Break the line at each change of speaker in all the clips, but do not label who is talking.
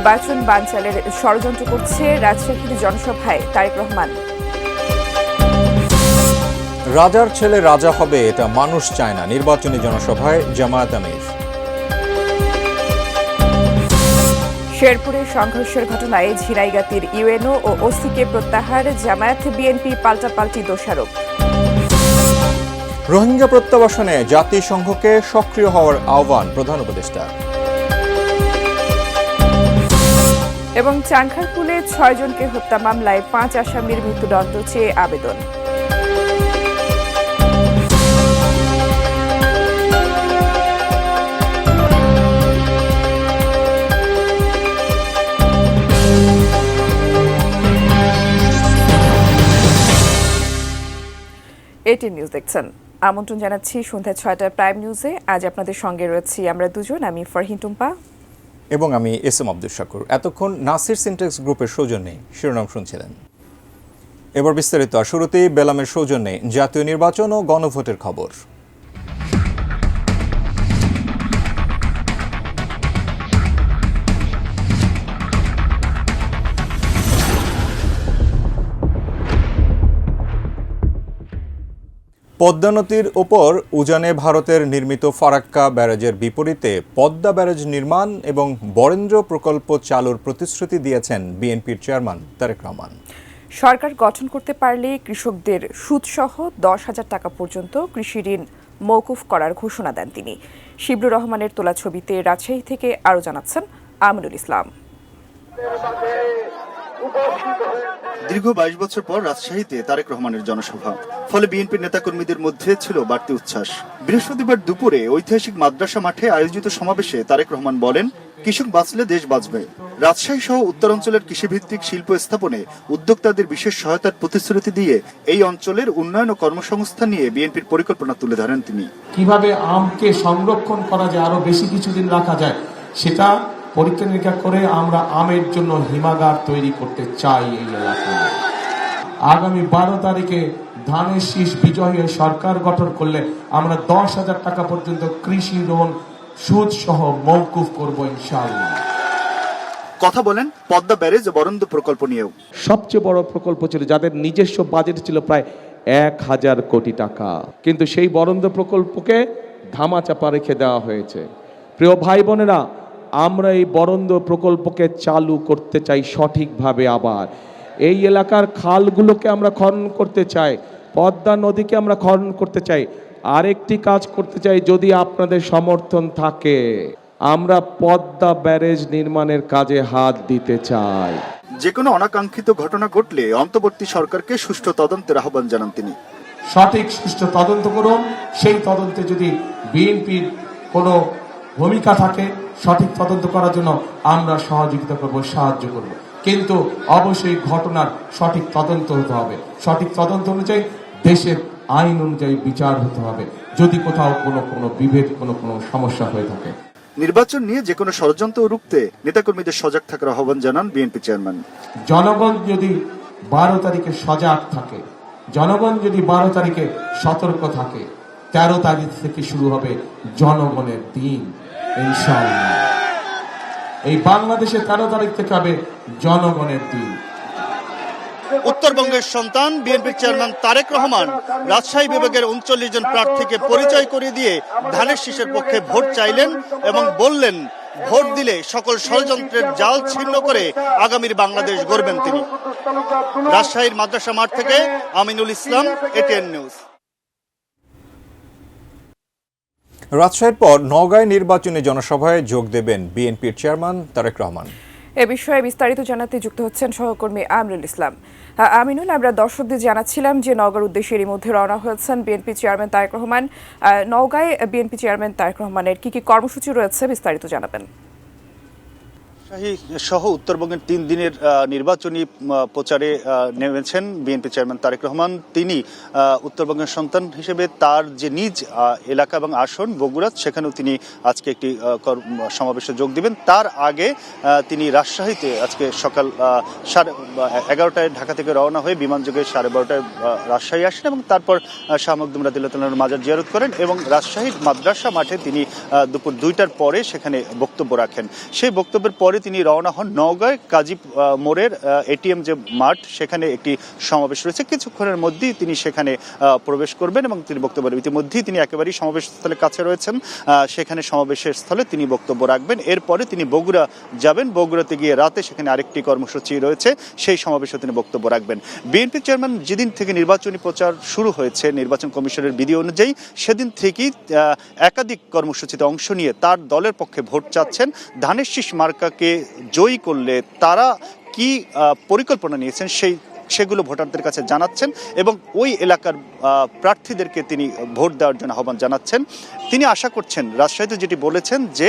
নির্বাচন বানচালের ষড়যন্ত্র করছে রাজশাহীর জনসভায় তারেক রহমান।
রাজার ছেলে রাজা হবে এটা মানুষ চায় না, নির্বাচনী জনসভায় জামায়াত আমির।
শেরপুরে সংঘর্ষের ঘটনায় ঝিনাইগাতীর ইউএনও ও ওসিকে প্রত্যাহার, জামায়াত বিএনপি পাল্টাপাল্টি দোষারোপ।
রোহিঙ্গা প্রত্যাবাসনে জাতিসংঘকে সক্রিয় হওয়ার আহ্বান প্রধান উপদেষ্টা।
এবং চানখারপুলে 6 জনকে হত্যা মামলায় 5 আসামির মৃত্যুদণ্ড চেয়ে আবেদন। এটিএন নিউজ দেখছেন। আমন্ত্রণ জানাচ্ছি সন্ধ্যা 6টায় প্রাইম নিউজে। আজ আপনাদের সঙ্গে রয়েছি আমরা দুজন, আমি ফরহিন টুম্পা
এবং আমি এস এম আব্দুল শাকুর। এতক্ষণ নাসির সিনটেক্স গ্রুপের সৌজন্যে শিরোনাম শুনছিলেন। এবার বিস্তারিত। শুরুতেই বেলামের সৌজন্যে জাতীয় নির্বাচন ও গণভোটের খবর। পদ্মা নদীর ওপর উজানে ভারতের নির্মিত ফারাক্কা ব্যারাজের বিপরীতে পদ্মা ব্যারাজ নির্মাণ এবং বরেন্দ্র প্রকল্প চালুর প্রতিশ্রুতি দিয়েছেন বিএনপির চেয়ারম্যান তারেক রহমান।
সরকার গঠন করতে পারলে কৃষকদের সুদসহ 10,000 টাকা পর্যন্ত কৃষি ঋণ মওকুফ করার ঘোষণা দেন তিনি। শিবলুর রহমানের তোলা ছবিতে রাজশাহী থেকে আরও জানাচ্ছেন আমিনুল ইসলাম।
দীর্ঘ 22 বছর পর রাজশাহীতে তারেক রহমানের জনসভা, ফলে বিএনপির নেতাকর্মীদের মধ্যে ছিল বাড়তি উচ্ছ্বাস। বৃহস্পতিবার দুপুরে ঐতিহাসিক মাদ্রাসা মাঠে আয়োজিত সমাবেশে তারেক রহমান বলেন, কৃষক বাঁচলে দেশ বাঁচবে। রাজশাহী সহ উত্তরাঞ্চলের কৃষিভিত্তিক শিল্প স্থাপনে উদ্যোক্তাদের বিশেষ সহায়তার প্রতিশ্রুতি দিয়ে এই অঞ্চলের উন্নয়ন ও কর্মসংস্থান নিয়ে বিএনপির পরিকল্পনা তুলে ধরেন তিনি।
কিভাবে আমকে সংরক্ষণ করা যায়, আরো বেশি কিছুদিন রাখা যায়, সেটা পরীক্ষা নিরীক্ষা করে আমরা আমের জন্য হিমাগার তৈরি করতে চাই এই এলাকায়। আগামী 12 তারিখে ধানের শীষ বিজয়ী হয়ে সরকার গঠন করলে আমরা 10,000 টাকা পর্যন্ত কৃষি লোন সুদ সহ মওকুফ করব ইনশাআল্লাহ।
কথা বলেন পদ্মা ব্যারেজ ও বরেন্দ্র প্রকল্প নিয়েও।
সবচেয়ে বড় প্রকল্প ছিল, যাদের নিজস্ব বাজেট ছিল প্রায় 1,000 কোটি টাকা, কিন্তু সেই বরেন্দ্র প্রকল্পকে ধামাচাপা রেখে দেওয়া হয়েছে। প্রিয় ভাই বোনেরা, আমরা এই বরেন্দ্র প্রকল্পকে চালু করতে চাই সঠিকভাবে। আবার এই এলাকার খালগুলোকে আমরা খনন করতে চাই, পদ্মা নদীকে আমরা খনন করতে চাই। আরেকটি কাজ করতে চাই, যদি আপনাদের সমর্থন থাকে, আমরা পদ্মা ব্যারেজ নির্মাণের কাজে হাত দিতে চাই।
যে কোনো অনাকাঙ্ক্ষিত ঘটনা ঘটলে অন্তর্বর্তী সরকারকে সুষ্ঠু তদন্তের আহ্বান জানান তিনি।
সঠিক সুষ্ঠু তদন্ত করুন, সেই তদন্তে যদি বিএনপির কোনো ভূমিকা থাকে সঠিক তদন্ত করার জন্য আমরা সহযোগিতা করব, সাহায্য করব, কিন্তু অবশ্যই ঘটনার সঠিক তদন্ত হতে হবে। সঠিক তদন্ত অনুযায়ী দেশের আইন অনুযায়ী বিচার হতে হবে, যদি কোথাও কোনো বিভেদ কোনো সমস্যা হয়ে থাকে।
নির্বাচন নিয়ে যে কোনো ষড়যন্ত্র রুখতে নেতাকর্মীদের সজাগ থাকার আহ্বান জানান বিএনপি চেয়ারম্যান।
জনগণ যদি 12 তারিখে সজাগ থাকে, জনগণ যদি 12 তারিখে সতর্ক থাকে, 13 তারিখ থেকে শুরু হবে জনগণের দিন ইনশাআল্লাহ। এই বাংলাদেশে 13 তারিখ থেকে হবে জনগণের দিন।
উত্তরবঙ্গের সন্তান বিএনপি চেয়ারম্যান তারেক রহমান রাজশাহী বিভাগের 39 জন প্রার্থীকে পরিচয় করিয়ে দিয়ে ধানের শীষের পক্ষে ভোট চাইলেন এবং বললেন, ভোট দিলে সকল ষড়যন্ত্রের জাল ছিন্ন করে আগামীর বাংলাদেশ গড়বেন তিনি। রাজশাহীর মাদ্রাসা মাঠ থেকে আমিনুল ইসলাম, এটিএন নিউজ।
রাজশাহীর পর নওগাঁয় নির্বাচনী জনসভায় যোগ দেবেন বিএনপির চেয়ারম্যান তারেক রহমান।
এ বিষয়ে বিস্তারিত জানাতে যুক্ত হচ্ছেন সহকর্মী আমিনুল ইসলাম। আমিনুল, আমরা দর্শকদের জানাচ্ছিলাম যে নওগাঁর উদ্দেশ্যে এরই মধ্যে রওনা হয়েছেন বিএনপি চেয়ারম্যান তারেক রহমান। নওগাঁয় বিএনপি চেয়ারম্যান তারেক রহমানের কি কর্মসূচি রয়েছে, বিস্তারিত জানাবেন।
রাজশাহী সহ উত্তরবঙ্গের 3 দিনের নির্বাচনী প্রচারে নেমেছেন বিএনপি চেয়ারম্যান তারেক রহমান। তিনি উত্তরবঙ্গের সন্তান হিসেবে তার যে নিজ এলাকা এবং আসন বগুড়া, সেখানেও তিনি আজকে একটি সমাবেশে যোগ দিবেন। তার আগে তিনি রাজশাহীতে আজকে সকাল 11:30টায় ঢাকা থেকে রওনা হয়ে বিমানযোগে 12:30টায় রাজশাহী আসেন এবং তারপর শাহ মখদুম রাদিয়াল্লাহু তাআলার মাজার জিয়ারত করেন এবং রাজশাহীর মাদ্রাসা মাঠে তিনি দুপুর 2টার পরে সেখানে বক্তব্য রাখেন। সেই বক্তব্যের পরে তিনি রওনা হন নওগাঁয় কাজী মোড়ের এটিএম যে মাঠ, সেখানে একটি সমাবেশ রয়েছে। কিছুক্ষণের মধ্যেই তিনি সেখানে প্রবেশ করবেন এবং তিনি বক্তব্য রাখবেন। ইতিমধ্যেই তিনি একেবারেই সমাবেশ স্থলের কাছে রয়েছেন, সেখানে সমাবেশের স্থলে তিনি বক্তব্য রাখবেন। এরপরে তিনি বগুড়া যাবেন, বগুড়াতে গিয়ে রাতে সেখানে আরেকটি কর্মসূচি রয়েছে, সেই সমাবেশে তিনি বক্তব্য রাখবেন। বিএনপি চেয়ারম্যান যেদিন থেকে নির্বাচনী প্রচার শুরু হয়েছে নির্বাচন কমিশনের বিধি অনুযায়ী, সেদিন থেকেই একাধিক কর্মসূচিতে অংশ নিয়ে তার দলের পক্ষে ভোট চাচ্ছেন। ধানের শীষ মার্কাকে জয়ী করলে তারা কি পরিকল্পনা নিয়েছেন সেগুলো ভোটারদের কাছে জানাচ্ছেন এবং ওই এলাকার প্রার্থীদেরকে তিনি ভোট দেওয়ার জন্য আহ্বান জানাচ্ছেন। তিনি আশা করছেন, রাজশাহীতে যেটি বলেছেন যে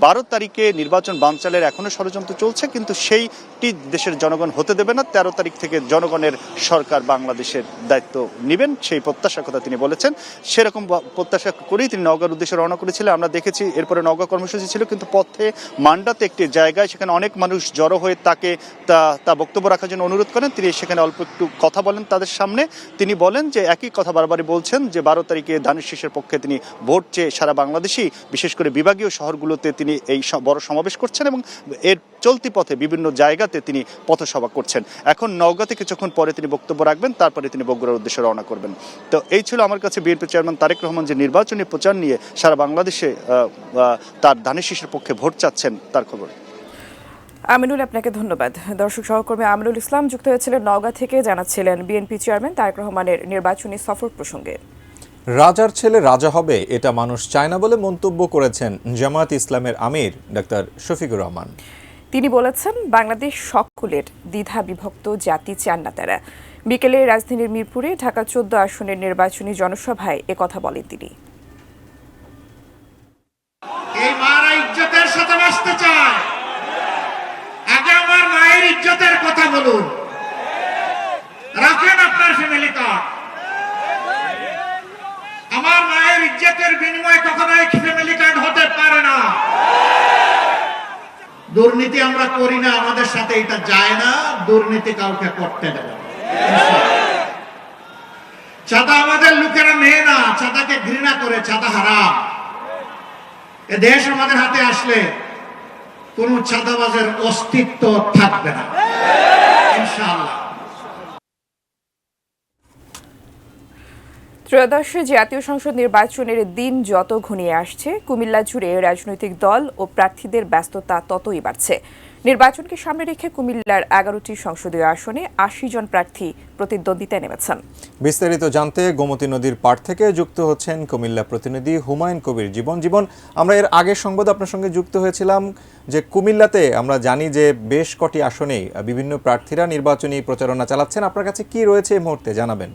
12 তারিখে নির্বাচন বানচালের এখনো ষড়যন্ত্র চলছে, কিন্তু সেইটি দেশের জনগণ হতে দেবে না। 13 তারিখ থেকে জনগণের সরকার বাংলাদেশের দায়িত্ব নেবেন, সেই প্রত্যাশার কথা তিনি বলেছেন। সেরকম প্রত্যাশা করেই তিনি নওগাঁর উদ্দেশ্যে রওনা করেছিলেন। আমরা দেখেছি এরপরে নওগাঁ কর্মসূচি ছিল, কিন্তু পথে মান্ডাতে একটি জায়গায় সেখানে অনেক মানুষ জড়ো হয়ে তাকে তা বক্তব্য রাখার জন্য অনুরোধ করেন। তিনি সেখানে অল্প একটু কথা বলেন তাদের সামনে। তিনি বলেন যে একই কথা বারবারই বলছেন যে 12 তারিখে ধানের শীষের পক্ষে তিনি ভোট চেয়ে সারা বাংলাদেশি, বিশেষ করে বিভাগীয় শহরগুলোতে তিনি এই বড় সমাবেশ করছেন এবং এর চলতি পথে বিভিন্ন জায়গাতে তিনি পথসভা করছেন। এখন নওগাঁতে কিছুক্ষণ পরে তিনি বক্তব্য রাখবেন, তারপরে তিনি বগুড়ার উদ্দেশ্যে রওনা করবেন। তো এই ছিল আমার কাছে বিএনপি চেয়ারম্যান তারেক রহমান যে নির্বাচনী প্রচার নিয়ে সারা বাংলাদেশে তার ধানের শীষের পক্ষে ভোট চাচ্ছেন তার খবর।
আমিনুল, আপনাকে ধন্যবাদ। দর্শক সহকর্মী আমিনুল ইসলাম যুক্ত হয়েছিলেন নওগাঁ থেকে, জানাচ্ছিলেন বিএনপি চেয়ারম্যান তারেক রহমানের নির্বাচনী সফর প্রসঙ্গে।
রাজার ছেলে রাজা হবে, এটা মানুষ চায় না বলে মন্তব্য করেছেন জামায়াত ইসলামের আমির ডাক্তার শফিকুর রহমান।
তিনি বলেছেন, বাংলাদেশ সকলের দ্বিধা বিভক্ত জাতি চান না তারা। বিকেলে রাজধানীর মিরপুরে ঢাকা 14 আসনের নির্বাচনী জনসভায় একথা বলেন তিনি।
এই মারা ইজ্জতের সাথে বাঁচতে চায়, আগে আমার মায়ের ইজ্জতের কথা বলুন। রাখেন আপনার ফ্যামিলি কার্ড। আমার মায়ের ইজ্জতের বিনিময়ে কখনোই ফ্যামিলি কার্ড হতে পারে না। দুর্নীতি আমরা করি না, আমাদের সাথে এটা যায় না। দুর্নীতি কাউকে করতে দেব না। চাঁদা আমাদের লোকেরা নেয় না, চাঁদাকে ঘৃণা করে, চাঁদা হারাম। এ দেশ আমাদের হাতে আসলে কোন চাঁদাবাজের অস্তিত্ব থাকবে না, ইনশাআল্লাহ।
ত্রয়োদশ জাতীয় সংসদ নির্বাচনের দিন যত ঘনিয়ে আসছে, কুমিল্লা জুড়ে রাজনৈতিক দল ও প্রার্থীদের ব্যস্ততা ততই বাড়ছে। নির্বাচনকে সামনে রেখে কুমিল্লার 11টি সংসদীয় আসনে 80 জন প্রার্থী প্রতিদ্বন্দ্বিতায় নেমেছেন।
বিস্তারিত জানতে গোমতী নদীর পাড় থেকে যুক্ত হচ্ছেন কুমিল্লা প্রতিনিধি হুমায়ুন কবির। জীবন, আমরা এর আগের সংবাদ আপনার সঙ্গে যুক্ত হয়েছিলাম যে কুমিল্লাতে আমরা জানি যে বেশ কটি আসনেই বিভিন্ন প্রার্থীরা নির্বাচনী প্রচারণা চালাচ্ছেন। আপনার কাছে কি রয়েছে এই মুহূর্তে জানাবেন।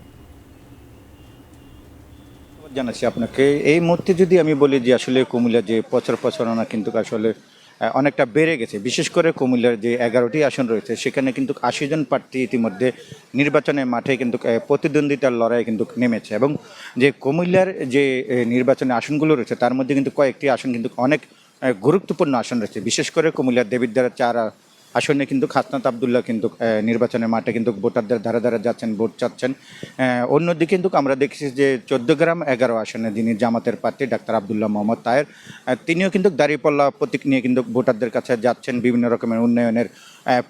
জানাচ্ছি আপনাকে। এই মুহূর্তে যদি আমি বলি যে আসলে কুমিল্লার যে প্রচারণা কিন্তু আসলে অনেকটা বেড়ে গেছে। বিশেষ করে কুমিল্লার যে 11টি আসন রয়েছে সেখানে কিন্তু 80 জন প্রার্থী ইতিমধ্যে নির্বাচনের মাঠে কিন্তু প্রতিদ্বন্দ্বিতার লড়াই কিন্তু নেমেছে এবং যে কুমিল্লার যে নির্বাচনের আসনগুলো রয়েছে তার মধ্যে কিন্তু কয়েকটি আসন কিন্তু অনেক গুরুত্বপূর্ণ আসন রয়েছে। বিশেষ করে কুমিল্লার দেবিদ্বারা 4 আসনে কিন্তু হাসনাত আবদুল্লাহ কিন্তু নির্বাচনের মাঠে কিন্তু ভোটারদের ধারে ধারে যাচ্ছেন, ভোট চাচ্ছেন। অন্যদিকে কিন্তু আমরা দেখেছি যে 14 গ্রাম 11 আসনে যিনি জামাতের প্রার্থী ডাক্তার আবদুল্লাহ মোহাম্মদ তাহের, তিনিও কিন্তু দাঁড়িপাল্লা প্রতীক নিয়ে কিন্তু ভোটারদের কাছে যাচ্ছেন, বিভিন্ন রকমের উন্নয়নের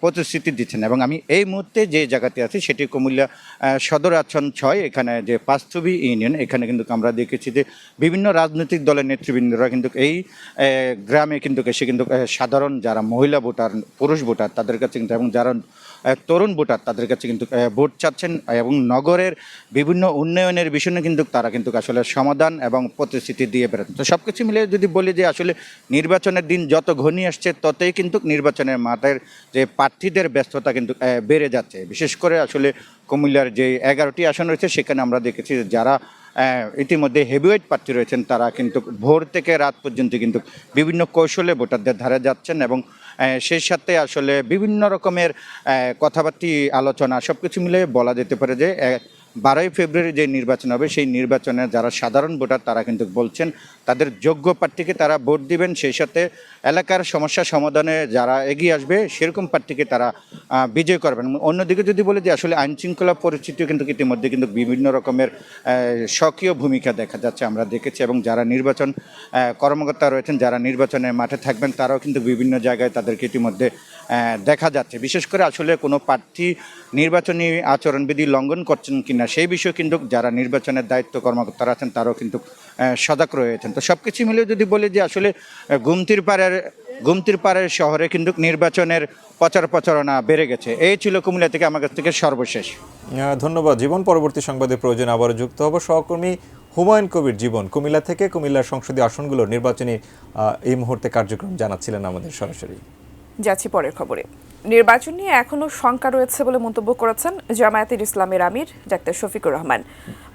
প্রতিশ্রুতি দিচ্ছেন। এবং আমি এই মুহূর্তে যে জায়গাতে আছি সেটি কুমিল্লা সদর আসন 6, এখানে যে পাঁচছবি ইউনিয়ন, এখানে কিন্তু আমরা দেখেছি যে বিভিন্ন রাজনৈতিক দলের নেতৃবৃন্দরা কিন্তু এই গ্রামে কিন্তু এসে কিন্তু সাধারণ যারা মহিলা ভোটার, পুরুষ ভোটার তাদের কাছে কিন্তু এবং যারা তরুণ ভোটার তাদের কাছে কিন্তু ভোট চাচ্ছেন এবং নগরের বিভিন্ন উন্নয়নের বিষয়ে কিন্তু তারা কিন্তু আসলে সমাধান এবং প্রতিশ্রুতি দিয়ে বেড়াচ্ছেন। তো সব কিছু মিলে যদি বলি যে আসলে নির্বাচনের দিন যত ঘনিয়ে আসছে ততই কিন্তু নির্বাচনের মাঠের যে প্রার্থীদের ব্যস্ততা কিন্তু বেড়ে যাচ্ছে। বিশেষ করে আসলে কুমিল্লার যে 11টি আসন রয়েছে সেখানে আমরা দেখেছি যারা ইতিমধ্যে হেভিওয়েট প্রার্থী রয়েছেন তারা কিন্তু ভোর থেকে রাত পর্যন্ত কিন্তু বিভিন্ন কৌশলে ভোটারদের ধারে যাচ্ছেন এবং সেই সাথে আসলে বিভিন্ন রকমের কথাবার্তা, আলোচনা সব কিছু মিলে বলা যেতে পারে যে 12ই ফেব্রুয়ারি যে নির্বাচন হবে সেই নির্বাচনে যারা সাধারণ ভোটার তারা কিন্তু বলছেন তাদের যোগ্য প্রার্থীকে তারা ভোট দিবেন, সেই সাথে এলাকার সমস্যা সমাধানে যারা এগিয়ে আসবে সেরকম প্রার্থীকে তারা বিজয় করবেন। অন্যদিকে যদি বলি যে আসলে আইন শৃঙ্খলা পরিস্থিতিও কিন্তু ইতিমধ্যে কিন্তু বিভিন্ন রকমের সক্রিয় ভূমিকা দেখা যাচ্ছে, আমরা দেখেছি। এবং যারা নির্বাচন কর্মকর্তা রয়েছেন, যারা নির্বাচনের মাঠে থাকবেন, তারাও কিন্তু বিভিন্ন জায়গায় তাদেরকে ইতিমধ্যে দেখা যাচ্ছে। বিশেষ করে আসলে কোনো প্রার্থী নির্বাচনী আচরণবিধি লঙ্ঘন করছেন কিনা সেই বিষয়ে কিন্তু যারা নির্বাচনের দায়িত্ব কর্মকর্তারা আছেন তারাও কিন্তু সজাগ রয়েছেন। তো সব কিছু মিলে যদি বলি যে আসলে গুমতির পাড়ের শহরে কিন্তু নির্বাচনের প্রচারণা বেড়ে গেছে। এই ছিল কুমিল্লা থেকে আমার কাছ থেকে সর্বশেষ।
ধন্যবাদ জীবন। পরবর্তী সংবাদের প্রয়োজন আবারও যুক্ত হব। সহকর্মী হুমায়ুন কবির জীবন কুমিল্লা থেকে কুমিল্লার সংসদীয় আসনগুলোর নির্বাচনী এই মুহূর্তে কার্যক্রম জানাচ্ছিলেন আমাদের সরাসরি।
যাচ্ছি পরের খবরে। নির্বাচন নিয়ে এখনো শঙ্কা রয়েছে বলে মন্তব্য করেছেন জামায়াতের ইসলামের আমির ডাক্তার শফিকুর রহমান।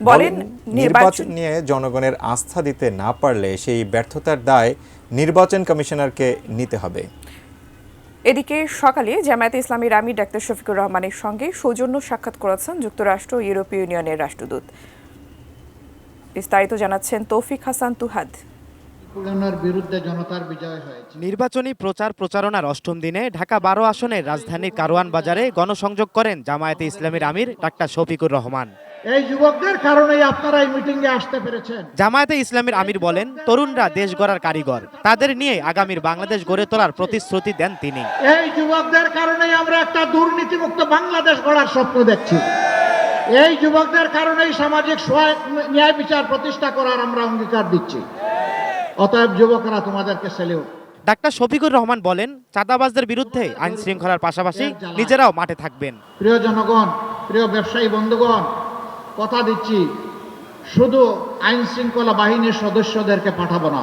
বলেন,
নির্বাচন নিয়ে জনগণের আস্থা দিতে না পারলে সেই ব্যর্থতার দায় নির্বাচন কমিশনারকে নিতে হবে।
এদিকে সকালে জামায়াতে ইসলামীর আমির ডাক্তার শফিকুর রহমানের সঙ্গে সৌজন্য সাক্ষাৎ করেছেন যুক্তরাষ্ট্র ও ইউরোপীয় ইউনিয়নের রাষ্ট্রদূত। বিস্তারিত জানাচ্ছেন তৌফিক হাসান তুহাদ।
বিরুদ্ধে জনতার বিজয় হয়েছে।
নির্বাচনী প্রচারণার অষ্টম দিনে ঢাকা 12 আসনের রাজধানীর কারওয়ান বাজারে গণসংযোগ করেন জামায়াতে ইসলামীর আমির ডাক্তার শফিকুর রহমান।
এই যুবকদের কারণেই আপনারা এই মিটিংয়ে আসতে পেরেছেন।
জামায়াতে ইসলামীর আমির বলেন, তরুণরা দেশ গড়ার কারিগর, তাদের নিয়ে আগামীর বাংলাদেশ গড়ে তোলার প্রতিশ্রুতি দেন তিনি।
এই যুবকদের কারণেই আমরা একটা দুর্নীতিমুক্ত বাংলাদেশ গড়ার স্বপ্ন দেখছি। এই যুবকদের কারণেই সামাজিক ন্যায় বিচার প্রতিষ্ঠা করার আমরা অঙ্গীকার দিচ্ছি। অতএব যুবকরা, তোমাদেরকে স্যালিউট।
ডাক্তার শফিকুর রহমান বলেন, চাঁদাবাজদের বিরুদ্ধে আইন শৃঙ্খলার পাশাপাশি নিজেরাও মাঠে থাকবেন।
প্রিয় জনগণ, প্রিয় ব্যবসায়ী বন্ধুগণ, কথা দিচ্ছি, শুধু আইন শৃঙ্খলা বাহিনীর সদস্যদেরকে পাঠাবো না,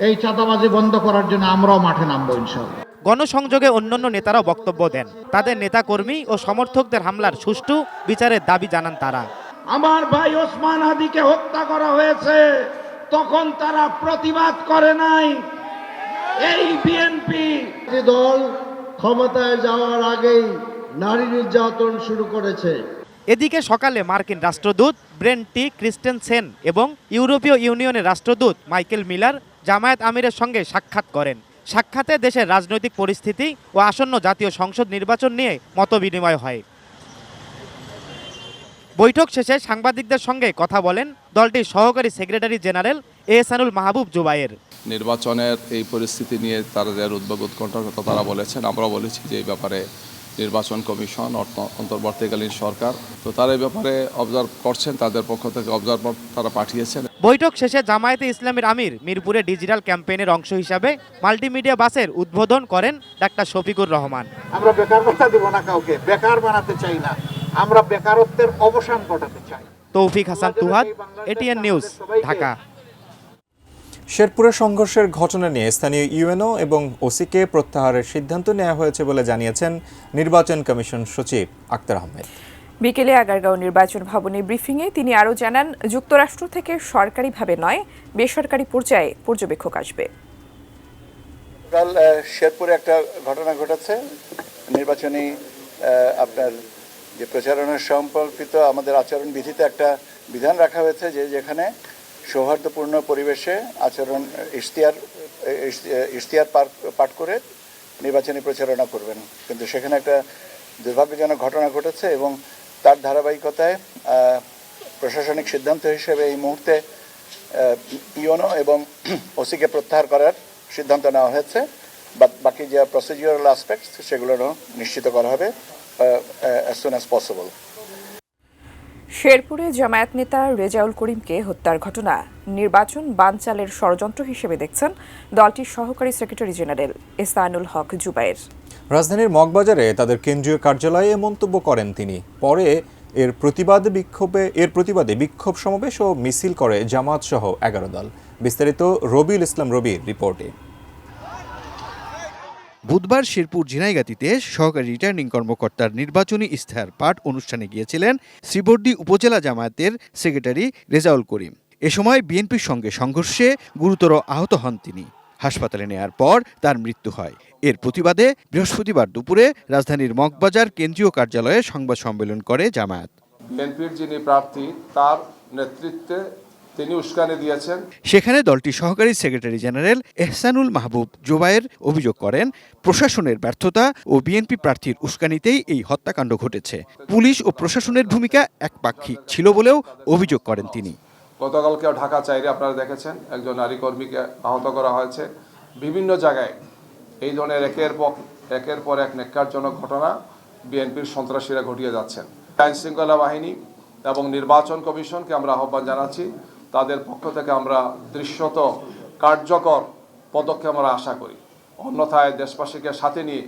এই চাঁদাবাজি বন্ধ করার জন্য আমরাও মাঠে নামবো ইনশাআল্লাহ।
গণসংযোগে অন্যান্য নেতারাও বক্তব্য দেন। তাদের নেতাকর্মী ও সমর্থকদের হামলার সুষ্ঠু বিচারের দাবি জানান তারা।
আমার ভাই ওসমান হাদিকে হত্যা করা হয়েছে, তখন তারা প্রতিবাদ করে নাই। এই বিএনপি দল ক্ষমতায় যাওয়ার আগেই নারী নির্যাতন শুরু করেছে।
এদিকে সকালে মার্কিন রাষ্ট্রদূত ব্রেন্টি ক্রিস্টেনসেন এবং ইউরোপীয় ইউনিয়নের রাষ্ট্রদূত মাইকেল মিলার জামায়াত আমিরের সঙ্গে সাক্ষাৎ করেন। সাক্ষাতে দেশের রাজনৈতিক পরিস্থিতি ও আসন্ন জাতীয় সংসদ নির্বাচন নিয়ে মতবিনিময় হয়। বৈঠক শেষে সাংবাদিকদের সঙ্গে কথা বলেন দলটির সহকারী সেক্রেটারি জেনারেল এহসানুল মাহবুব জুবায়ের।
নির্বাচনের এই পরিস্থিতি নিয়ে তারা যে উদ্বেগ উৎকণ্ঠার কথা তারা বলেছেন, আমরা বলেছি যে এই ব্যাপারে নির্বাচন কমিশন অন্তর্বর্তীকালীন সরকার তো তারা এই ব্যাপারে অবজার্ভ করছেন, তাদের পক্ষ থেকে অবজারভার তারা পাঠিয়েছেন।
বৈঠক শেষে জামায়াতে ইসলামীর আমির মিরপুরে ডিজিটাল ক্যাম্পেইনের অংশ হিসাবে মাল্টিমিডিয়া বাসের উদ্বোধন করেন ডাক্তার শফিকুর রহমান।
আমরা বেকার ভাতা দিব না, কাউকে বেকার বানাতে চাই না, আমরা বেকারত্বের অবসান ঘটাতে চাই।
তৌফিক হাসান তুহাদ, এটিএন নিউজ, ঢাকা।
শেরপুরে সংঘর্ষের ঘটনা নিয়ে স্থানীয় ইউএনও এবং ওসিকে প্রত্যাহারের সিদ্ধান্ত নেওয়া হয়েছে বলে জানিয়েছেন নির্বাচন কমিশন সচিব আক্তার আহমেদ।
বিকেলে আগারগাঁও নির্বাচন ভবনে ব্রিফিংয়ে তিনি আরও জানান, যুক্তরাষ্ট্র থেকে সরকারিভাবে নয়, বেসরকারি পর্যায়ে পর্যবেক্ষক আসবে।
কাল শেরপুরে একটা ঘটনা ঘটেছে। নির্বাচনী আপনার যে প্রচারণা সম্পর্কিত আমাদের আচরণ বিধিতে একটা বিধান রাখা হয়েছে যে যেখানে সৌহার্দ্যপূর্ণ পরিবেশে আচরণ ইশতেহার পাঠ করে নির্বাচনী প্রচারণা করবেন, কিন্তু সেখানে একটা দুর্ভাগ্যজনক ঘটনা ঘটেছে এবং তার ধারাবাহিকতায় প্রশাসনিক সিদ্ধান্ত হিসেবে এই মুহূর্তে ইউএনও এবং ওসিকে প্রত্যাহার করার সিদ্ধান্ত নেওয়া হয়েছে। বাকি যে প্রসিডিউরাল অ্যাসপেক্টস সেগুলোরও নিশ্চিত করা হবে as soon as possible.
শেরপুরে জামায়াত নেতা রেজাউল করিমকে হত্যার ঘটনা নির্বাচন বানচালের ষড়যন্ত্র হিসেবে দেখছেন দলটির সহকারী সেক্রেটারি জেনারেল এহসানুল হক জুবায়ের।
রাজধানীর মগবাজারে তাদের কেন্দ্রীয় কার্যালয়ে মন্তব্য করেন তিনি। পরে এর প্রতিবাদে বিক্ষোভ সমাবেশ ও মিছিল করে জামায়াত সহ 11 দল। বিস্তারিত রবিউল ইসলাম রবির রিপোর্টে।
বুধবার শেরপুর ঝিনাইগাতীতে সহকারী রিটার্নিং কর্মকর্তার নির্বাচনী ইশতেহার পাঠ অনুষ্ঠানে গিয়েছিলেন শ্রীবর্দী উপজেলা জামায়াতের সেক্রেটারি রেজাউল করিম। এ সময় বিএনপির সঙ্গে সংঘর্ষে গুরুতর আহত হন তিনি। হাসপাতালে নেয়ার পর তার মৃত্যু হয়। এর প্রতিবাদে বৃহস্পতিবার দুপুরে রাজধানীর মগবাজার কেন্দ্রীয় কার্যালয়ে সংবাদ সম্মেলন করে জামায়াত।
বিএনপির যিনি প্রার্থী তার নেতৃত্বে তিনি উস্কানি দিয়েছেন।
সেখানে দলটির সহকারী সেক্রেটারি জেনারেল এহসানুল মাহবুব জোবায়ের অভিযোগ করেন, প্রশাসনের ব্যর্থতা ও বিএনপি প্রার্থীর উস্কানিতেই এই হত্যাকাণ্ড ঘটেছে। পুলিশ ও প্রশাসনের ভূমিকা একপাক্ষিক ছিল বলেও অভিযোগ করেন তিনি।
গতকালকেও ঢাকা চাইরে আপনারা দেখেছেন একজন নারী কর্মীকে আহত করা হয়েছে। বিভিন্ন জায়গায় এই ধরনের একের পর এক ন্যাক্কারজনক ঘটনা বিএনপির সন্ত্রাসীরা ঘটিয়ে যাচ্ছেন। আইন শৃঙ্খলা বাহিনী এবং নির্বাচন কমিশনকে আমরা আহ্বান জানাচ্ছি, তাদের পক্ষ থেকে আমরা দৃশ্যত কার্যকর পদক্ষেপ আমরা আশা করি। অন্যথায় দেশবাসীকে সাথে নিয়ে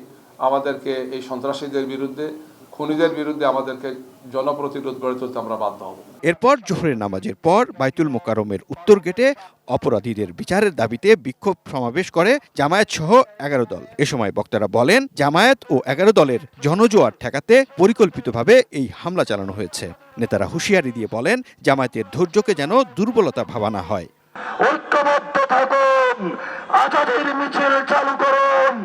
আমাদেরকে এই সন্ত্রাসীদের বিরুদ্ধে, খুনিদের বিরুদ্ধে আমাদেরকে জনপ্রতিরোধ গড়ে তুলতে আমরা বাধ্য হব।
এরপর জোহরের নামাজের পর বাইতুল মোকাররমের উত্তর গেটে অপরাধীদের বিচারের দাবিতে বিক্ষোভ সমাবেশ করে জামায়াত সহ 11 দল। এ সময় বক্তারা বলেন, জামায়াত ও 11 দলের জনজোয়ার ঠেকাতে পরিকল্পিতভাবে এই হামলা চালানো হয়েছে। নেতারা হুঁশিয়ারি দিয়ে বলেন, জামায়াতের ধৈর্যকে যেন দুর্বলতা ভাবানা হয়।
ঐক্যবদ্ধ থাকুন, আজাদের মিছিল চালু করুন,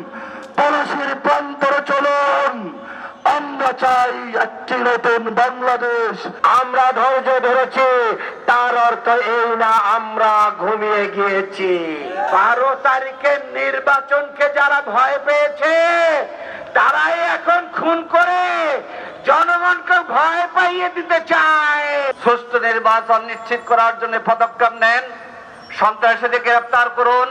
পলাশির প্রান্তরে চলুন। আমরা চাই একটি নতুন বাংলাদেশ। আমরা ধৈর্য ধরেছি, তার অর্থ এই না আমরা ঘুমিয়ে গিয়েছি। 12 তারিখের নির্বাচনকে যারা ভয় পেয়েছে তারাই এখন খুন করে জনগণকে ভয় পাইয়ে দিতে চায়। সুষ্ঠু নির্বাচন নিশ্চিত করার জন্য পদক্ষেপ নেন, সন্ত্রাসীদের গ্রেফতার করুন।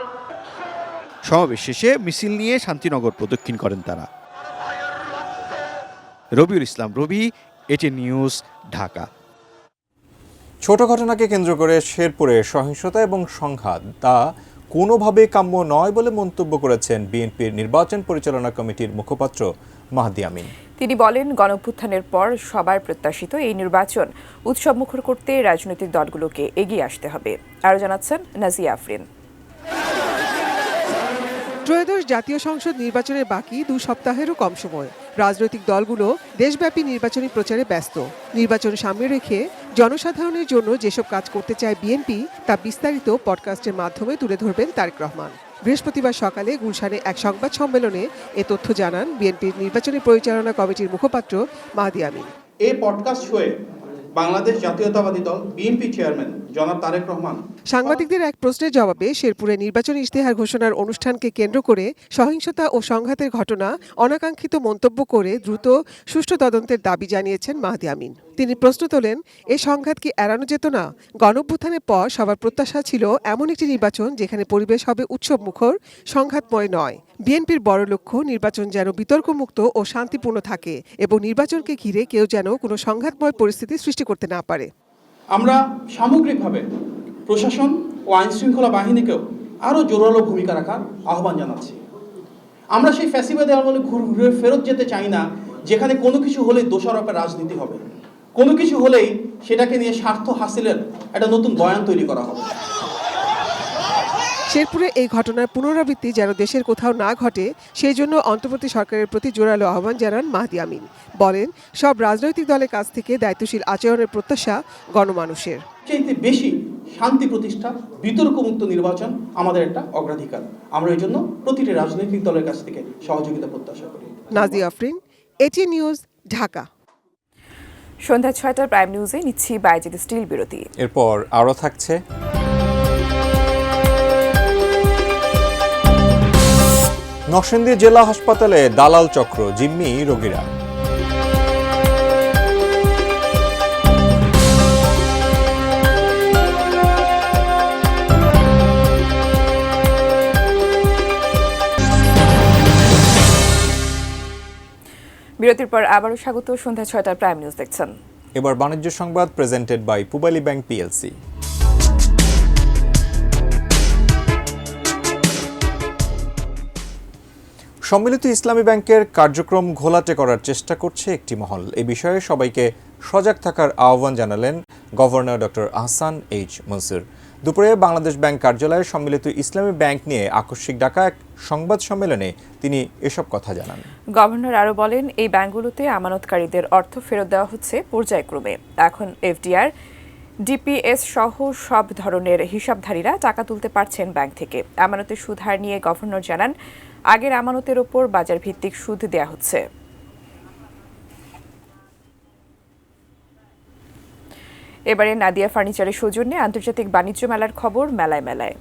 সমাবেশ শেষে মিছিল নিয়ে শান্তিনগর প্রদক্ষিণ করেন তারা। রবিউল ইসলাম রবি, এটি নিউজ, ঢাকা।
ছোট ঘটনাকে কেন্দ্র করে শেরপুরে সহিংসতা এবং সংঘাত তা কোনোভাবেই কাম্য নয় বলে মন্তব্য করেছেন বিএনপির নির্বাচন পরিচালনা কমিটির মুখপাত্র মাহদি আমিন।
তিনি বলেন, গণঅভ্যুত্থানের পর সবার প্রত্যাশিত এই নির্বাচন উৎসবমুখর করতে রাজনৈতিক দলগুলোকে এগিয়ে আসতে হবে। আরও জানাচ্ছেন নাজিয়া আফরিন।
ত্রয়োদশ জাতীয় সংসদ নির্বাচনের বাকি 2 সপ্তাহেরও কম সময়। রাজনৈতিক দলগুলো দেশব্যাপী নির্বাচনী প্রচারে ব্যস্ত। নির্বাচন সামনে রেখে জনসাধারণের জন্য যেসব কাজ করতে চায় বিএনপি তা বিস্তারিত পডকাস্টের মাধ্যমে তুলে ধরবেন তারেক রহমান। বৃহস্পতিবার সকালে গুলশানে এক সংবাদ সম্মেলনে এ তথ্য জানান বিএনপির নির্বাচনী পরিচালনা কমিটির মুখপাত্র মাহদি আমিন।
এই পডকাস্ট শোয়ে বাংলাদেশ জাতীয়তাবাদী দল বিএনপি চেয়ারম্যান জনাব তারেক রহমান
সাংবাদিকদের এক প্রশ্নের জবাবে শেরপুরে নির্বাচনী ইশতেহার ঘোষণার অনুষ্ঠানকে কেন্দ্র করে সহিংসতা ও সংঘাতের ঘটনা অনাকাঙ্ক্ষিত মন্তব্য করে দ্রুত সুষ্ঠু তদন্তের দাবি জানিয়েছেন মাহদি আমিন। তিনি প্রশ্ন তোলেন, এ সংঘাত কি এড়ানো যেত না? গণঅভ্যুত্থানের পর সবার প্রত্যাশা ছিল এমন একটি নির্বাচন যেখানে পরিবেশ হবে উৎসবমুখর, সংঘাতময় নয়। বিএনপির বড় লক্ষ্য নির্বাচন যেন বিতর্কমুক্ত ও শান্তিপূর্ণ থাকে এবং নির্বাচনকে ঘিরে কেউ যেন কোনো সংঘাতময় পরিস্থিতি সৃষ্টি করতে না পারে।
আমরা সামগ্রিকভাবে প্রশাসন ও আইনশৃঙ্খলা বাহিনীকেও আরও জোরালো ভূমিকা রাখার আহ্বান জানাচ্ছি। আমরা সেই ফ্যাসিবাদে আমলে ঘুরে ফেরত যেতে চাই না, যেখানে কোনো কিছু হলেই দোষারোপের রাজনীতি হবে, কোনো কিছু হলেই সেটাকে নিয়ে স্বার্থ হাসিলের একটা নতুন বয়ান তৈরি করা হবে।
শেরপুরে এই ঘটনার পুনরাবৃত্তি যেন দেশের কোথাও না ঘটে সেই জন্য অন্তর্বর্তী সরকারের প্রতি জোরালো আহ্বান জানান মাহদি আমিন। বলেন, সব রাজনৈতিক দলের কাছ থেকে দায়িত্বশীল আচরণের প্রত্যাশা গণমানুষের।
চাইতে বেশি শান্তি প্রতিষ্ঠা, বিতর্কমুক্ত নির্বাচন আমাদের একটা অগ্রাধিকার। আমরা এই জন্য প্রতিটি রাজনৈতিক দলের কাছ থেকে সহযোগিতা প্রত্যাশা করি।
নাজিয়া আফরিন, এটি নিউজ, ঢাকা।
সন্ধ্যা 6টার প্রাইম নিউজে নিচ্ছি বাইজিদ স্টিল বিরতি।
এরপর আরও থাকছে নরসিংদী জেলা হাসপাতালে দালাল চক্র, জিম্মি রোগীরা।
বিরতির পর আবারও স্বাগত। সন্ধ্যা 6টার প্রাইম নিউজ দেখছেন।
এবার বাণিজ্য সংবাদ presented by Pubali bank PLC. সম্মিলিত ইসলামী ব্যাংকের কার্যক্রম ঘোলাটে করার চেষ্টা করছে একটি মহল। এ বিষয়ে সবাইকে সজাগ থাকার আহ্বান জানালেন governor doctor Ahsan H Mansur. দুপুরে বাংলাদেশ ব্যাংক কার্যালয়ে সম্মিলিত ইসলামী ব্যাংক নিয়ে আকস্মিক ডাকা এক সংবাদ সম্মেলনে তিনি এসব কথা জানান।
গভর্নর আরও বলেন, এই ব্যাংকগুলোতে আমানতকারীদের অর্থ ফেরত দেওয়া হচ্ছে পর্যায়ক্রমে। এখন এফডিআর, ডিপিএস সহ সব ধরনের হিসাবধারীরা টাকা তুলতে পারছেন ব্যাংক থেকে। আমানতের সুদ হার নিয়ে গভর্নর জানান, আগের আমানতের ওপর বাজার ভিত্তিক সুদ দেওয়া হচ্ছে। এবারে নাদিয়া ফার্নিচারের সৌজন্যে আন্তর্জাতিক বাণিজ্য মেলার খবর মেলায় মেলায়।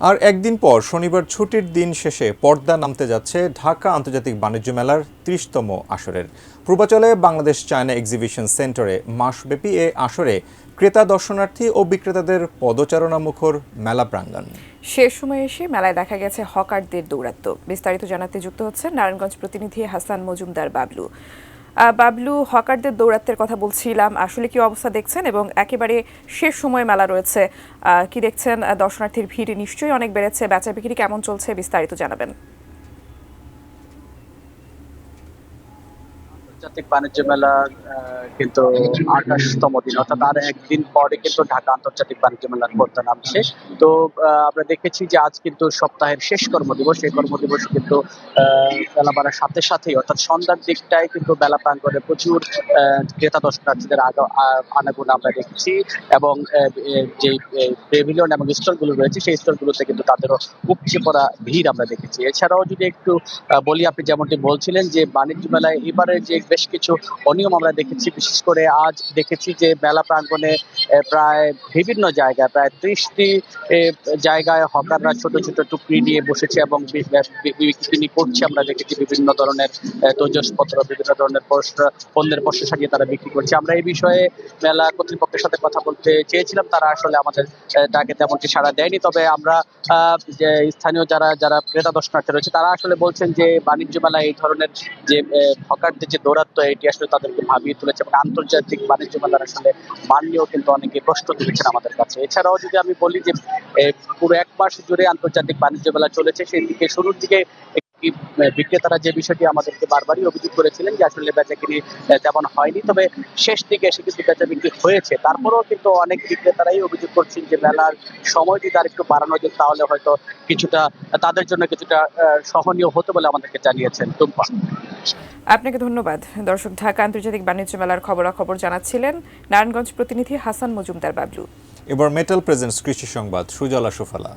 আর একদিন পর শনিবার ছুটির দিন শেষে পর্দা নামতে যাচ্ছে ঢাকা আন্তর্জাতিক বাণিজ্য মেলার 30তম আসরের। পূর্বাচলে বাংলাদেশ চায়না এক্সিবিশন সেন্টারে মাসব্যাপী এ আসরে ক্রেতা দর্শনার্থী ও বিক্রেতাদের পদচারণা মুখর মেলা প্রাঙ্গণ।
শেষ সময়ে এসে মেলায় দেখা গেছে হকারদের দৌরাত্ম্য। বিস্তারিত জানাতে যুক্ত হচ্ছে নারায়ণগঞ্জ প্রতিনিধি হাসান মজুমদার বাবলু। বাবলু, হকারদের দৌরাত্মের কথা বলছিলাম, আসলে কি অবস্থা দেখছেন এবং একেবারে শেষ সময় মেলা রয়েছে, কি দেখছেন? দর্শনার্থীর ভিড় নিশ্চয়ই অনেক বেড়েছে, বেচা বিক্রি কেমন চলছে বিস্তারিত জানাবেন।
আন্তর্জাতিক বাণিজ্য মেলার কিন্তু 28তম দিন, অর্থাৎ আর একদিন পরে কিন্তু ঢাকা আন্তর্জাতিক বাণিজ্য মেলার পর্দা নামছে। তো আমরা দেখেছি যে আজ কিন্তু সপ্তাহের শেষ কর্মদিবস। এই কর্মদিবস কিন্তু মেলা বাড়ার সাথে সাথেই অর্থাৎ সন্ধ্যার দিকটায় কিন্তু মেলা প্রাঙ্গণে প্রচুর ক্রেতা দর্শনার্থীদের আনাগোনা আমরা দেখছি এবং যে প্যাভিলিয়ন এবং স্টলগুলো রয়েছে সেই স্টলগুলোতে কিন্তু তাদেরও উপচে পড়া ভিড় আমরা দেখেছি। এছাড়াও যদি একটু বলি, আপনি যেমনটি বলছিলেন যে বাণিজ্য মেলায় এবারে যে বেশ কিছু অনিয়ম আমরা দেখেছি। বিশেষ করে আজ দেখেছি যে মেলা প্রাঙ্গণে প্রায় বিভিন্ন জায়গায় প্রায় 30টি জায়গায় হকাররা ছোট ছোট টুকরি নিয়ে বসেছে এবং বিক্রি করছে। আমরা দেখেছি বিভিন্ন ধরনের তৈজসপত্র, বিভিন্ন ধরনের পণ্যের পণ্য সাজিয়ে তারা বিক্রি করছে। আমরা এই বিষয়ে মেলা কর্তৃপক্ষের সাথে কথা বলতে চেয়েছিলাম, তারা আসলে আমাদের ডাকে তেমনটি সাড়া দেয়নি। তবে আমরা যে স্থানীয় যারা ক্রেতা দর্শনার্থী রয়েছে তারা আসলে বলছেন যে বাণিজ্য মেলা এই ধরনের যে হকারদের যে দৌরাত্ম্য, এটি আসলে তাদেরকে ভাবিয়ে তুলেছে এবং আন্তর্জাতিক বাণিজ্য মেলার আসলে মান নিয়েও কিন্তু অনেকে প্রশ্ন তুলেছেন আমাদের কাছে। এছাড়াও যদি আমি বলি যে পুরো এক মাস জুড়ে আন্তর্জাতিক বাণিজ্য মেলা চলেছে, সেই দিকে শুরুর দিকে বিক্রেতারা যে বিষয়টি আমাদেরকে বারবারই অভিযোগ করেছিলেন যে আসলে বেচাকিনি তেমন হয়নি, তবে শেষ দিকে এসে কিন্তু বেচা বিক্রি হয়েছে। তারপরেও কিন্তু অনেক বিক্রেতারাই অভিযোগ করছেন যে মেলার সময় যদি আর একটু বাড়ানো যেত তাহলে হয়তো কিছুটা তাদের জন্য কিছুটা সহনীয় হতো বলে আমাদেরকে জানিয়েছেন। টুম্পা,
আপনাকে ধন্যবাদ। দর্শক, ঢাকা আন্তর্জাতিক বাণিজ্য মেলার খবরাখবর জানাচ্ছিলেন নারায়ণগঞ্জ প্রতিনিধি হাসান মজুমদার বাবলু।
এবার মেটাল প্রেজেন্টস কৃষি সংবাদ, সুজলা সুফলা।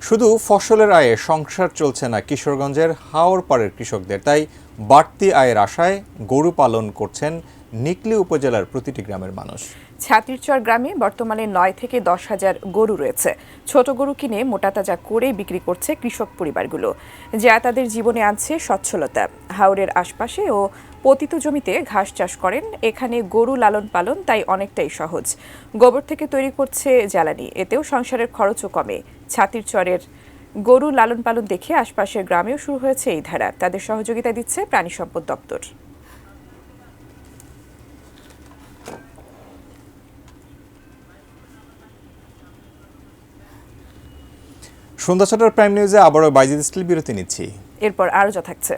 শুধু ফসলের আয়ে সংসার চলছে না কিশোরগঞ্জের হাওরপাড়ের কৃষকদের, তাই বাড়তি আয়ের আশায় গরু পালন করছেন নিকলী উপজেলার প্রতিটি গ্রামের মানুষ।
ছাতিরচর গ্রামে বর্তমানে 9 থেকে 10 হাজার গরু রয়েছে। ছোট গরু কিনে মোটাতাজা করে বিক্রি করছে কৃষক পরিবারগুলো, যা তাদের জীবনে আনছে সচ্ছলতা। হাওরের আশপাশে ও পতিত জমিতে ঘাস চাষ করেন। এখানে গরু লালন পালন তাই অনেকটাই সহজ। গোবর থেকে তৈরি করছে জ্বালানি, এতেও সংসারের খরচও কমে। ছাতিরচরের গরু লালন পালন দেখে আশপাশের গ্রামেও শুরু হয়েছে এই ধারা। তাদের সহযোগিতা দিচ্ছে প্রাণী সম্পদ দপ্তর।
সন্ধ্যা 6টার প্রাইম নিউজে আবারও বাইজিদ স্টিল বিরতি নিচ্ছি,
এরপর আরও যা থাকছে।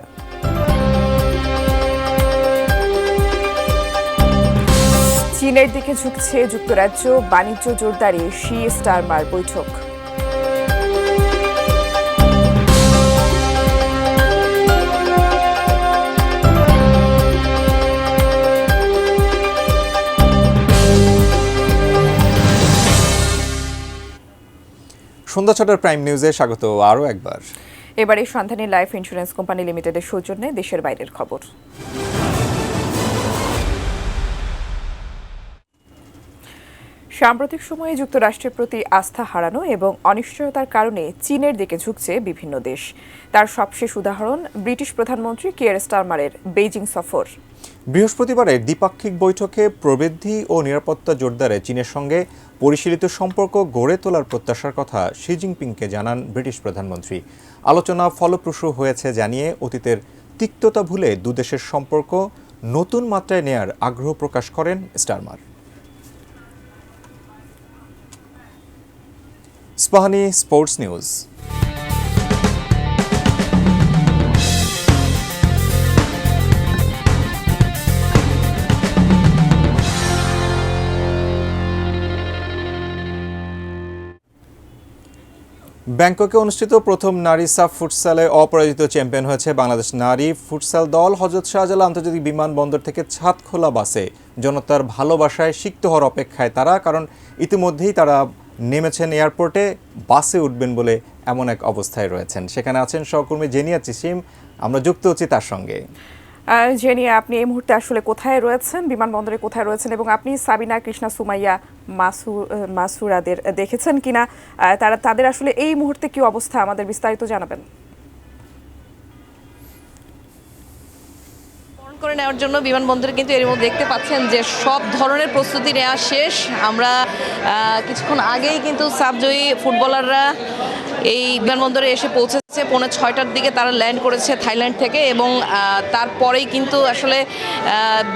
চীনের দিকে ঝুঁকছে যুক্তরাজ্য, বাণিজ্য জোরদারে শি স্টারমার বৈঠক।
সন্ধ্যা 6টার প্রাইম নিউজে স্বাগত আরও একবার।
এবারে সন্ধানী লাইফ ইন্স্যুরেন্স কোম্পানি লিমিটেডের সৌজন্যে দেশের বাইরের খবর। সাম্প্রতিক সময়ে যুক্তরাষ্ট্রের প্রতি আস্থা হারানো এবং অনিশ্চয়তার কারণে চীনের দিকে ঝুঁকছে বিভিন্ন দেশ। তার সবশেষ উদাহরণ ব্রিটিশ প্রধানমন্ত্রী কিয়ার স্টারমারের বেইজিং সফর।
বৃহস্পতিবারের দ্বিপাক্ষিক বৈঠকে প্রবৃদ্ধি ও নিরাপত্তা জোরদারে চীনের সঙ্গে পরিশীলিত সম্পর্ক গড়ে তোলার প্রত্যাশার কথা শি জিনপিংকে জানান ব্রিটিশ প্রধানমন্ত্রী। আলোচনা ফলপ্রসূ হয়েছে জানিয়ে অতীতের তিক্ততা ভুলে দুদেশের সম্পর্ক নতুন মাত্রায় নেয়ার আগ্রহ প্রকাশ করেন স্টারমার। Ispahani sports news. ব্যাংককে অনুষ্ঠিত প্রথম নারী সাফ ফুটসালে অপরাজিত চ্যাম্পিয়ন হয়েছে বাংলাদেশ নারী ফুটসাল দল। হযরত শাহজালাল আন্তর্জাতিক বিমানবন্দর থেকে ছাদখোলা বাসে জনতার ভালোবাসায় সিক্ত হওয়ার অপেক্ষায় তারা, কারণ ইতিমধ্যেই তারা নেমেছেন এয়ারপোর্টে, বাসে উঠবেন বলে এমন এক অবস্থায় রয়েছেন। সেখানে আছেন সহকর্মী জেনিয়া চিসিম, আমরা যুক্ত হচ্ছি তার সঙ্গে।
জেনিয়া, আপনি এই মুহূর্তে আসলে কোথায় রয়েছেন, বিমানবন্দরে কোথায় রয়েছেন, এবং আপনি সাবিনা, কৃষ্ণা, সুমাইয়া, মাসুরাদের দেখেছেন কিনা, তাদের আসলে এই মুহূর্তে কি অবস্থা, আমাদের বিস্তারিত জানাবেন।
করে নেওয়ার জন্য বিমানবন্দরে কিন্তু এর মধ্যে দেখতে পাচ্ছেন যে সব ধরনের প্রস্তুতি নেওয়া শেষ। আমরা কিছুক্ষণ আগেই কিন্তু সাবজয়ী ফুটবলাররা এই বিমানবন্দরে এসে পৌঁছেছে। 5:30টার দিকে তারা ল্যান্ড করেছে থাইল্যান্ড থেকে, এবং তারপরেই কিন্তু আসলে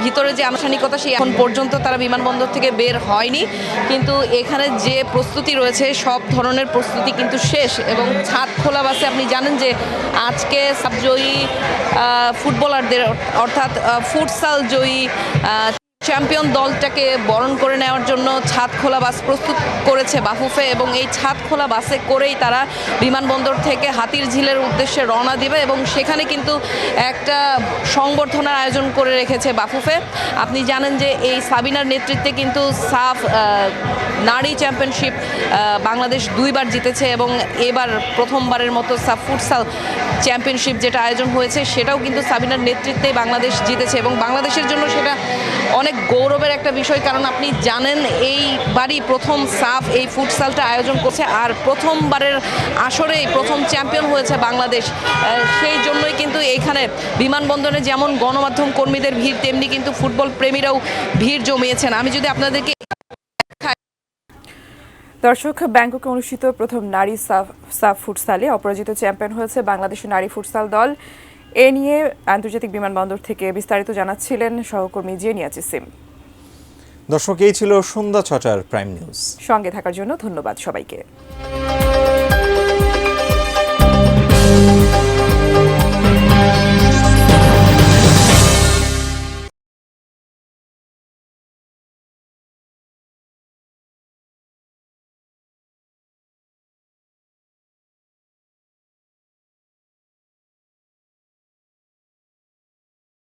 ভিতরে যে আনুষ্ঠানিকতা সেই এখন পর্যন্ত তারা বিমানবন্দর থেকে বের হয়নি। কিন্তু এখানে যে প্রস্তুতি রয়েছে সব ধরনের প্রস্তুতি কিন্তু শেষ, এবং ছাদ খোলা বাসে আপনি জানেন যে আজকে সাবজয়ী ফুটবলারদের অর্থাৎ ফুটসাল জয়ী চ্যাম্পিয়ন দলটাকে বরণ করে নেওয়ার জন্য ছাদখোলা বাস প্রস্তুত করেছে বাফুফে, এবং এই ছাদখোলা বাসে করেই তারা বিমানবন্দর থেকে হাতিরঝিলের উদ্দেশ্যে রওনা দেবে, এবং সেখানে কিন্তু একটা সংবর্ধনার আয়োজন করে রেখেছে বাফুফে। আপনি জানেন যে এই সাবিনার নেতৃত্বে কিন্তু সাফ নারী চ্যাম্পিয়নশিপ বাংলাদেশ 2বার জিতেছে, এবং এবার প্রথমবারের মতো সাফ ফুটসাল চ্যাম্পিয়নশিপ যেটা আয়োজন হয়েছে সেটাও কিন্তু সাবিনার নেতৃত্বেই বাংলাদেশ জিতেছে, এবং বাংলাদেশের জন্য সেটা অনেক গৌরবের একটা বিষয়। কারণ আপনি জানেন এইবারই প্রথম সাফ এই ফুটসালটা আয়োজন করছে, আর প্রথমবারের আসরেই প্রথম চ্যাম্পিয়ন হয়েছে বাংলাদেশ। সেই জন্যই কিন্তু এইখানে বিমানবন্দরে যেমন গণমাধ্যম কর্মীদের ভিড়, তেমনি কিন্তু ফুটবল প্রেমীরাও ভিড় জমিয়েছেন। আমি যদি আপনাদেরকে
দর্শক, ব্যাংককে অনুষ্ঠিত প্রথম নারী সাফ ফুটসালে অপরাজিত চ্যাম্পিয়ন হয়েছে বাংলাদেশের নারী ফুটসাল দল। এ নিয়ে আন্তর্জাতিক বিমানবন্দর থেকে বিস্তারিত জানাচ্ছিলেন সহকর্মী জেনিয়া চিসিম।
দর্শক, এই ছিল সন্ধ্যা 6টার প্রাইম নিউজ।
সঙ্গে থাকার জন্য ধন্যবাদ সবাইকে।